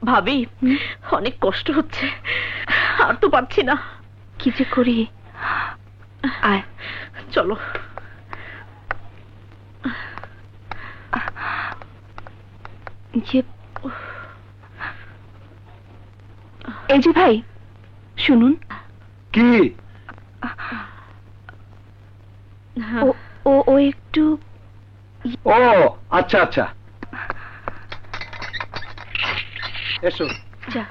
ভাবি অনেক কষ্ট হচ্ছে, আর তো পারছি না। কি যে করি, আয় চলো। এই যে ভাই শুনুন। কি? ও একটু। ও আচ্ছা আচ্ছা, এসো। যা।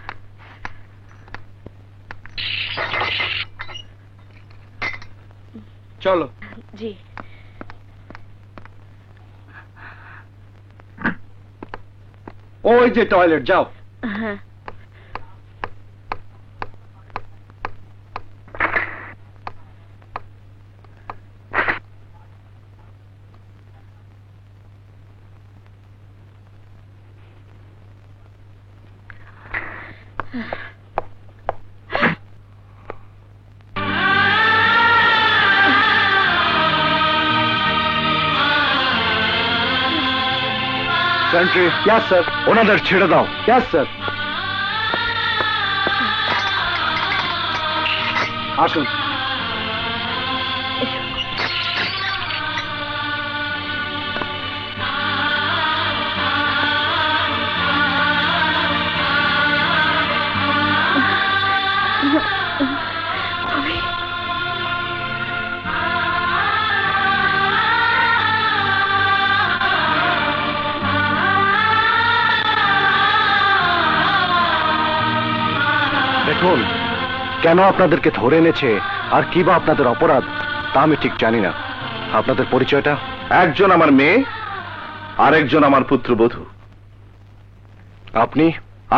চলো। জি। ওই যে টয়লেট, যাও। হ্যাঁ। সেন্ট্রি। Yes sir. ওনাদের ছেড়ে দাও। Yes sir. আসুন। দেখুন, কেন আপনাদেরকে ধরে এনেছে আর কি বা আপনাদের অপরাধ তা আমি ঠিক জানি না। আপনাদের পরিচয়টা? একজন আমার মেয়ে, আরেকজন আমার পুত্রবধূ। আপনি?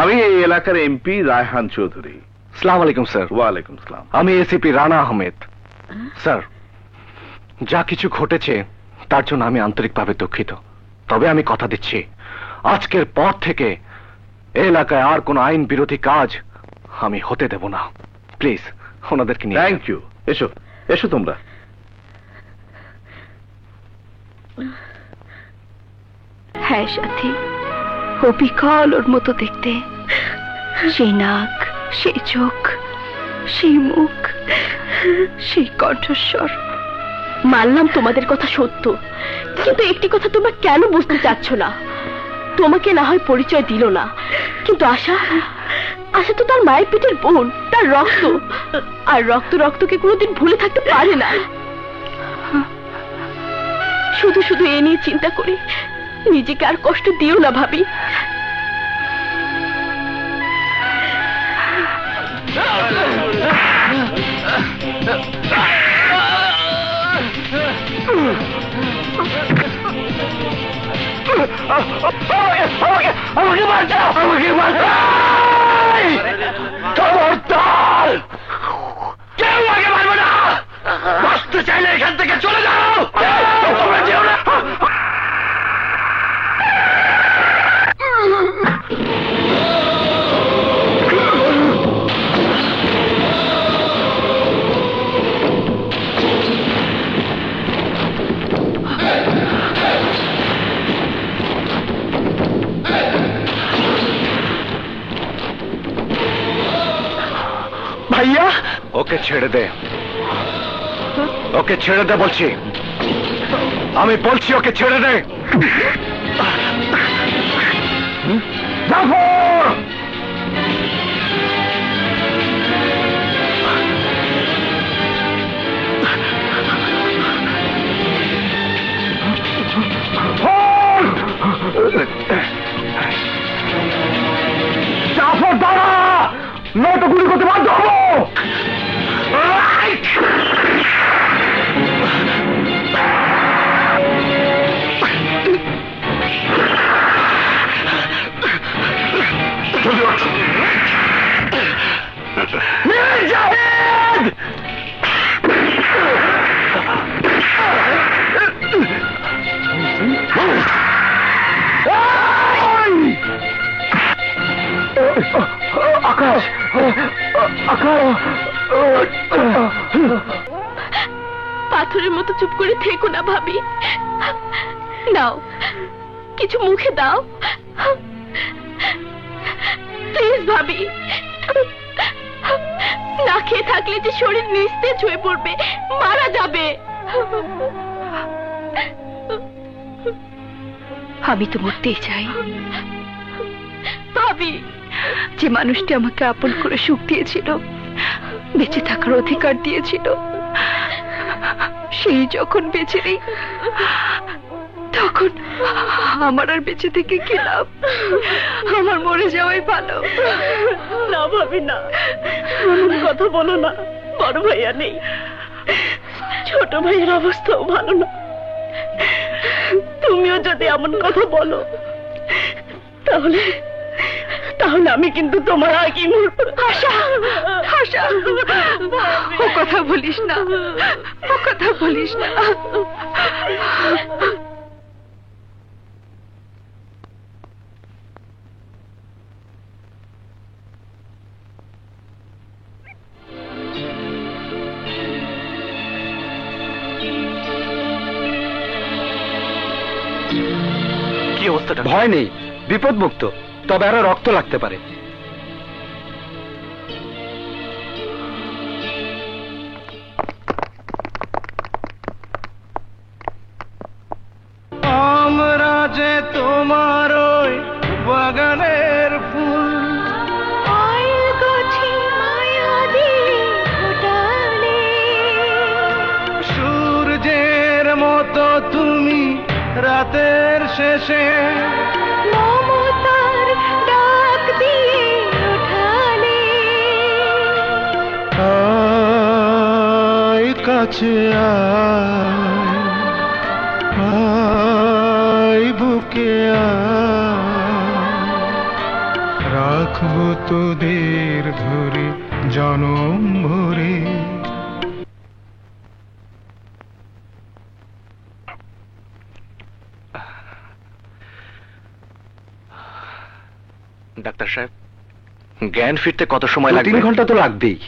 আমি এই এলাকার এমপি রায়হান চৌধুরী। আসসালামু আলাইকুম স্যার। ওয়ালাইকুম আসসালাম। আমি এসিপি রানা আহমেদ। স্যার, যা কিছু ঘটেছে তার জন্য আমি আন্তরিকভাবে দুঃখিত, তবে আমি কথা দিচ্ছি আজকের পর থেকে এলাকায় আর কোন আইন বিরোধী কাজ আমি হতে দেব না। প্লিজ ওনাদেরকে নিয়ে। Thank you. এসো এসো তোমরা। হ্যাঁ সাথী, ও বিকল ওর মতো দেখতে। সেই নাক, সেই চোখ, সেই মুখ, সেই কণ্ঠস্বর। মানলাম তোমাদের কথা সত্য, কিন্তু একটি কথা তোমরা কেন বুঝতে চাচ্ছ না? তোমাকে না হয় পরিচয় দিল না, কিন্তু আশা তো তার মায়ের পেটের বোন, তার রক্ত, আর রক্ত রক্তকে কোনোদিন ভুলে থাকতে পারে না। শুধু শুধু এ নিয়ে চিন্তা করি নিজেকে আর কষ্ট দিও না ভাবি। আমাকে বাঁচাও, আমাকে বাঁচাও! খবরদার! কেউ আগে মারবে না! বাঁচতে চাইলে এখান থেকে চলে যাও! তোমরা যেও না! ভাইয়া, ওকে ছেড়ে দে, ওকে ছেড়ে দে বলছি, আমি বলছি ওকে ছেড়ে দে। জাফর! জাফর দাঁড়া, নয়তো গুলি করতে বাধ্য হবো। জাহিদ! আকাশ, আকাশ! পাথরের মতো চুপ করে থেকো না ভাবি। নাও কিছু মুখে দাও, প্লিজ ভাবি, না খেয়ে থাকলে যে শরীর নিস্তেজ হয়ে পড়বে, মারা যাবে। আমি তো মরতেই চাই। ভাবি, যে মানুষটি আমাকে আপন করে সুখ দিয়েছিল, বেঁচে থাকার অধিকার দিয়েছিল, সেই যখন বেঁচে নেই, তখন আমার আর বেঁচে থেকে কি লাভ? আমার মরে যাওয়াই ভালো। না ভাবি না, এমন কথা বলো না। বড় ভাইয়া নেই, ছোট ভাইয়ের অবস্থাও ভালো না। তুমিও যদি এমন কথা বলো, তাহলে তাহলে আমি কিন্তু তোমার আগে মরব। আশা, আশা, ও কথা বলিস না, ও কথা বলিস না। কি অবস্থাটা? ভয় নেই, বিপদ মুক্ত, তবে আরো রক্ত লাগতে পারে। আমরা যে তোমার ওই বাগানের ফুল, সূর্যের মতো তুমি রাতের শেষে মমতার ডাক দিয়ে ওঠালে। আয় কাছে আয় বুকে রাখবো তোদের ধরে জনম ভরে। ডাক্তার সাহেব, জ্ঞান ফিরতে কত সময় লাগবে? 3 ঘন্টা তো লাগবেই।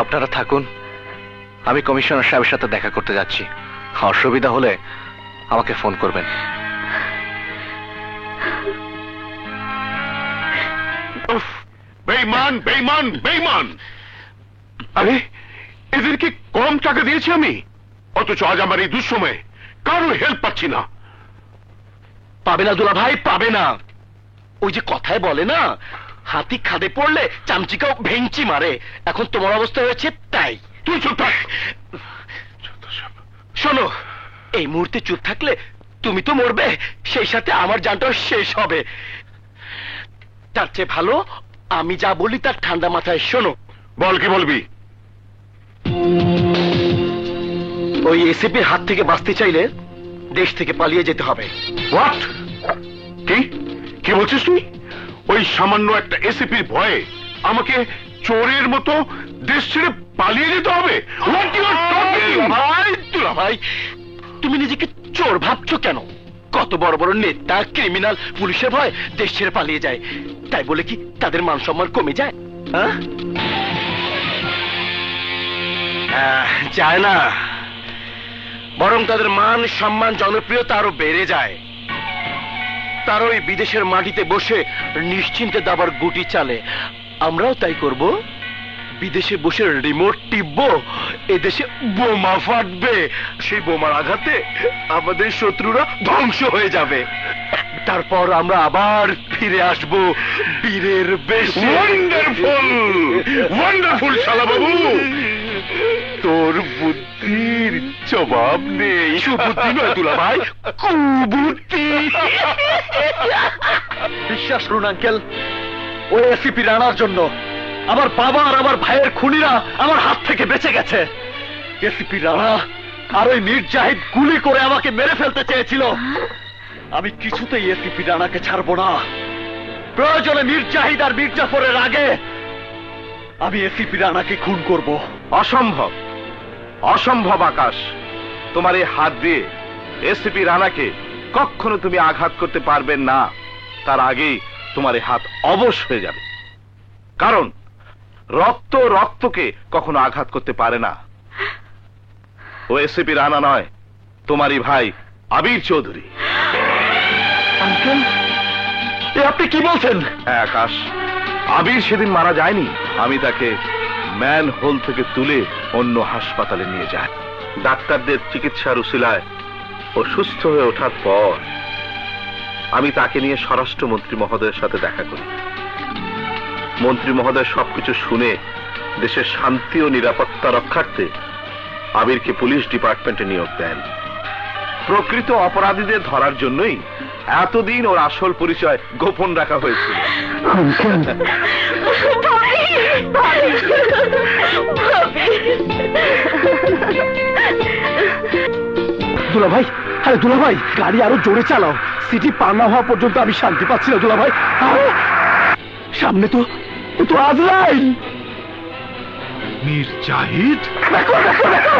আপনারা থাকুন, আমি কমিশনার সাহেবের সাথে দেখা করতে যাচ্ছি। অসুবিধা হলে আমাকে ফোন করবেন। বেঈমান, বেঈমান, বেঈমান! আরে এদেরকে কম টাকা দিয়েছি আমি, অথচ আজ আমার এই দুঃসময়ে কারো হেল্প পাচ্ছি না। পাবে না দুলা ভাই, পাবে না। ওই যে কথায় বলে না, হাতি খাদে পড়লে চামচিকাও ভেঙচি মারে। এখন তোমার অবস্থা হয়েছে তাই। তুই চুপ থাক। শোনো, এই মুহূর্তে চুপ থাকলে তুমি তো মরবে, সেই সাথে আমার জানটাও শেষ হবে। তার চেয়ে ভালো আমি যা বলি তার ঠান্ডা মাথায় শোনো। বল, কি বলবি? ওই এসিপির হাত থেকে বাঁচতে চাইলে দেশ থেকে পালিয়ে যেতে হবে। হোয়াট? কি কি বলছিস তুই? ওই সামান্য একটা এসিপির ভয়ে আমাকে চোরের মতো দেশ ছেড়ে পালিয়ে যেতে হবে? What you are talking? ভাই, দুলা ভাই, তুমি নিজেকে চোর ভাবছো কেন? কত বড় বড় নেতা, ক্রিমিনাল পুলিশের ভয় দেশ ছেড়ে পালিয়ে যায়, তাই বলে কি তাদের মান সম্মান কমে যায়? যায় না, বরং তাদের মান সম্মান জনপ্রিয়তা আরো বেড়ে যায়। তার ওই বিদেশের মাটিতে বসে নিশ্চিন্তে দাবার গুটি চালে, আমরাও তাই করব। বিদেশে বসে রিমোট টিপবো, এদেশে বোমা ফাটবে, সেই বোমার আঘাতে আমাদের শত্রুরা ধ্বংস হয়ে যাবে। তারপর আমরা আবার ফিরে আসবো বীরের বেশে। ওয়ান্ডারফুল, ওয়ান্ডারফুল শালা বাবু! তোর বুদ্ধির জবাব নেই। সুবুদ্ধি নয় দুলা ভাই, কুবুদ্ধি। বিশ্বাস করুন আঙ্কেল, ওই এসিপি রানার জন্য আমার বাবা আর আমার ভাইয়ের খুনিরা আমার হাত থেকে বেঁচে গেছে। এসিপি রানা আর ওই মীর জাহিদ গুলি করে আমাকে মেরে ফেলতে চেয়েছিল। আমি কিছুতেই এসিপি রানাকে ছাড়বো না। প্রয়োজনে মীর জাহিদ আর মীর জাফরের আগে আমি এসিপি রানাকে খুন করব। অসম্ভব, অসম্ভব আকাশ। তোমার এই হাত দিয়ে এসিপি রানাকে কখনো তুমি আঘাত করতে পারবে না। তার আগেই তোমার এই হাত অবশ হয়ে যাবে, কারণ রক্ত রক্তকে কখনো আঘাত করতে পারে না। ও এসিপি রানা নয়, তোমারই ভাই আবির চৌধুরী। আঙ্কেল, এ আপনি কি বলছেন? হ্যাঁ আকাশ, আবির সেদিন মারা যায়নি। আমি তাকে ম্যান হোল থেকে তুলে অন্য হাসপাতালে নিয়ে যাই। ডাক্তারদের চিকিৎসার উসিলায় ও সুস্থ হয়ে ওঠার পর আমি তাকে নিয়ে স্বরাষ্ট্রমন্ত্রী মহোদয়ের সাথে দেখা করি। মন্ত্রী মহোদয় সবকিছু শুনে দেশের শান্তি ও নিরাপত্তা রক্ষার্থে আবিরকে পুলিশ ডিপার্টমেন্টে নিয়োগ দেন। প্রকৃত অপরাধীদের ধরার জন্যই এতদিন ওর আসল পরিচয় গোপন রাখা হয়েছিল। দুলাভাই, আরে দুলাভাই, গাড়ি আরো জোরে চালাও। সিটি পার না হওয়া পর্যন্ত আমি শান্তি পাচ্ছি না দুলাভাই। সামনে তো আজরাইল। মীর জাহিদ, দেখো দেখো দেখো।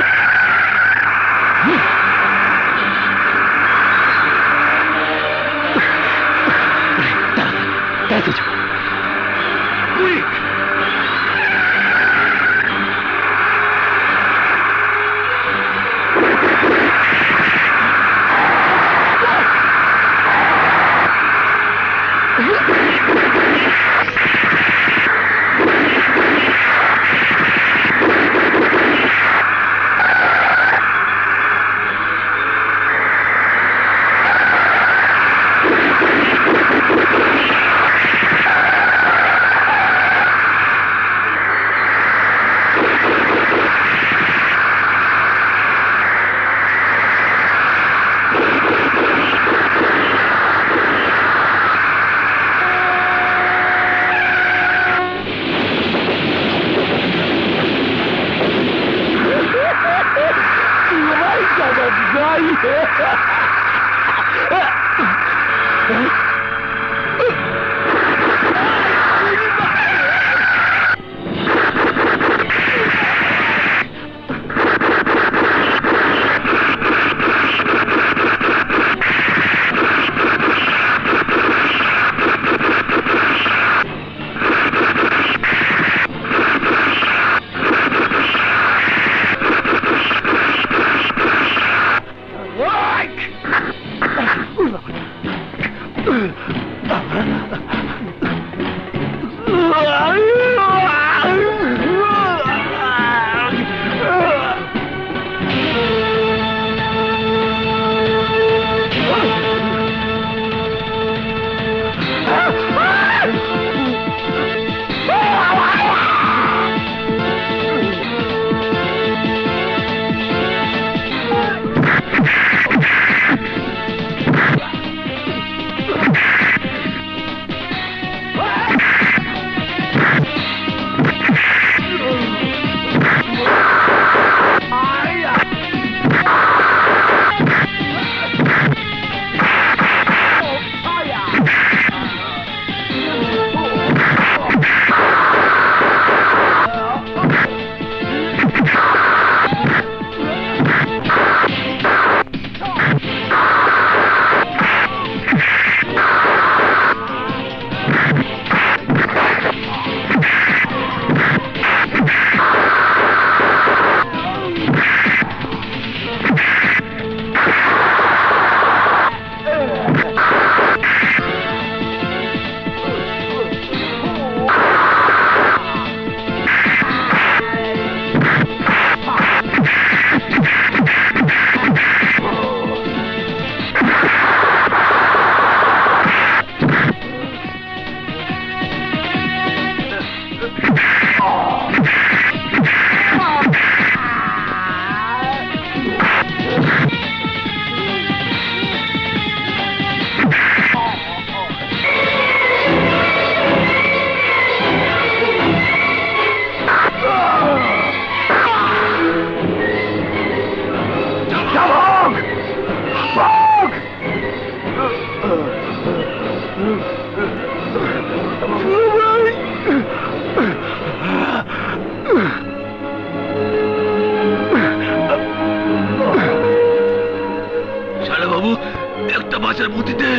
একটা বাচ্চার বুদ্ধি দে।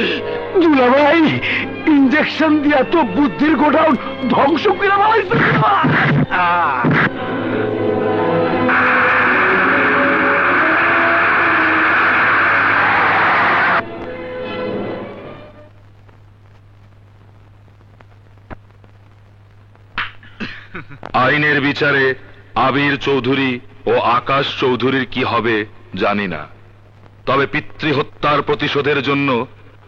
দুলাভাই, ইঞ্জেকশন দিয়া তো বুদ্ধির গোডাউন ধ্বংস করে ফেলাইছে। আইনের বিচারে আবির চৌধুরী ও আকাশ চৌধুরীর কি হবে জানি না, তবে পিতৃহত্যার প্রতিশোধের জন্য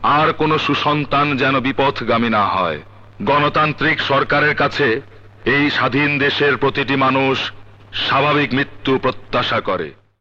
আর কোনো সুসন্তান যেন বিপথগামী না হয়। গণতান্ত্রিক সরকারের কাছে এই স্বাধীন দেশের প্রতিটি মানুষ স্বাভাবিক মৃত্যু প্রত্যাশা করে।